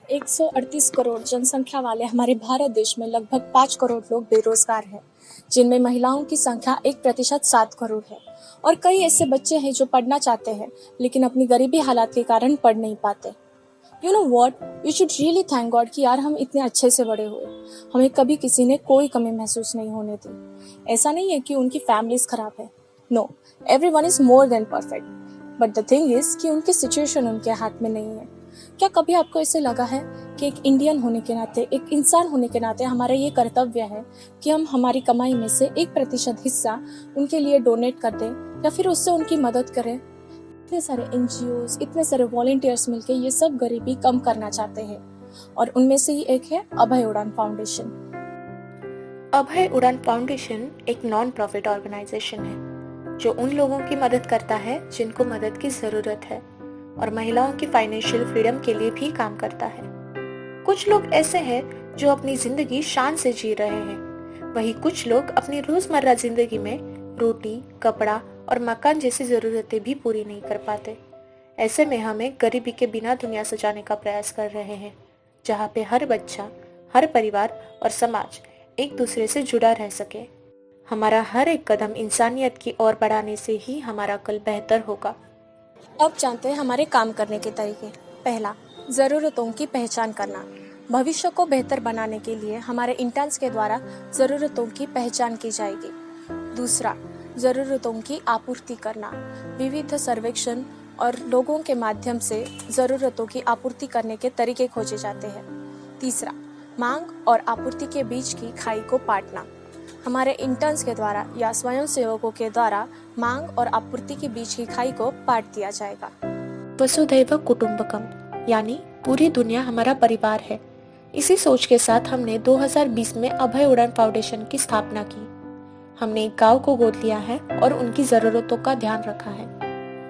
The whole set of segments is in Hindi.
138 करोड़ जनसंख्या वाले हमारे भारत देश में लगभग 5 करोड़ लोग बेरोजगार हैं, जिनमें महिलाओं की संख्या 1% 7 करोड़ है। और कई ऐसे बच्चे हैं जो पढ़ना चाहते हैं लेकिन अपनी गरीबी हालात के कारण पढ़ नहीं पाते। You know what, we should really thank God कि यार हम इतने अच्छे से बड़े हुए। हमें कभी किसी ने कोई कमी महसूस नहीं होने दी। ऐसा नहीं है कि उनकी फैमिलीज खराब है, no, everyone is more than perfect, but the thing is कि उनकी सिचुएशन उनके हाथ में नहीं है। क्या कभी आपको ऐसे लगा है कि एक इंडियन होने के नाते, एक इंसान होने के नाते हमारा ये कर्तव्य है कि हम हमारी कमाई में से 1% हिस्सा उनके लिए डोनेट कर दें या फिर उससे उनकी मदद करें? इतने सारे एनजीओज, इतने सारे वॉलंटियर्स मिलकर ये सब गरीबी कम करना चाहते हैं, और उनमें से ही एक है अभय उड़ान फाउंडेशन। अभय उड़ान फाउंडेशन एक नॉन प्रॉफिट ऑर्गेनाइजेशन है जो उन लोगों की मदद करता है जिनको मदद की जरूरत है, और महिलाओं की फाइनेंशियल फ्रीडम के लिए भी काम करता है। कुछ लोग ऐसे हैं जो अपनी जिंदगी शान से जी रहे हैं, वहीं कुछ लोग अपनी रोजमर्रा जिंदगी में रोटी, कपड़ा और मकान जैसी जरूरतें भी पूरी नहीं कर पाते। ऐसे में हमें गरीबी के बिना दुनिया सजाने का प्रयास कर रहे हैं, जहाँ पे हर बच्चा, हर परिवार और समाज एक दूसरे से जुड़ा रह सके। हमारा हर एक कदम इंसानियत की ओर बढ़ाने से ही हमारा कल बेहतर होगा। अब जानते हैं हमारे काम करने के तरीके। पहला, ज़रूरतों की पहचान करना। भविष्य को बेहतर बनाने के लिए हमारे इंटर्न्स के द्वारा ज़रूरतों की पहचान की जाएगी। दूसरा, ज़रूरतों की आपूर्ति करना। विविध सर्वेक्षण और लोगों के माध्यम से ज़रूरतों की आपूर्ति करने के तरीके खोजे जाते हैं। तीसरा, मांग और आपूर्ति के बीच की खाई को पाटना। हमारे इंटर्न्स के द्वारा या स्वयंसेवकों के द्वारा मांग और आपूर्ति के बीच की खाई को पाट दिया जाएगा। वसुधैव कुटुंबकम, यानी पूरी दुनिया हमारा परिवार है। इसी सोच के साथ हमने 2020 में अभय उड़ान फाउंडेशन की स्थापना की। हमने एक गांव को गोद लिया है और उनकी जरूरतों का ध्यान रखा है,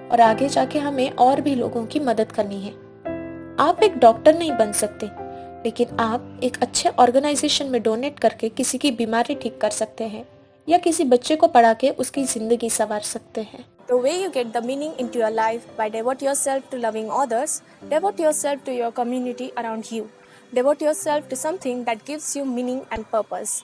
और आगे जाके हमें और भी लोगों की मदद करनी है। आप एक डॉक्टर नहीं बन सकते, लेकिन आप एक अच्छे ऑर्गेनाइजेशन में डोनेट करके किसी की बीमारी ठीक कर सकते हैं, या किसी बच्चे को पढ़ा के उसकी जिंदगी संवार सकते हैं। The way you get the meaning into your life by devote yourself to loving others, devote yourself to your community around you, devote yourself to something that gives you meaning and purpose.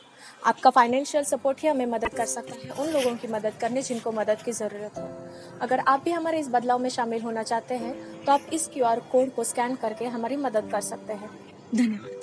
आपका फाइनेंशियल सपोर्ट ही हमें मदद कर सकता है उन लोगों की मदद करने जिनको मदद की ज़रूरत है। अगर आप भी हमारे इस बदलाव में शामिल होना चाहते हैं तो आप इस QR कोड को स्कैन करके हमारी मदद कर सकते हैं। धन्यवाद।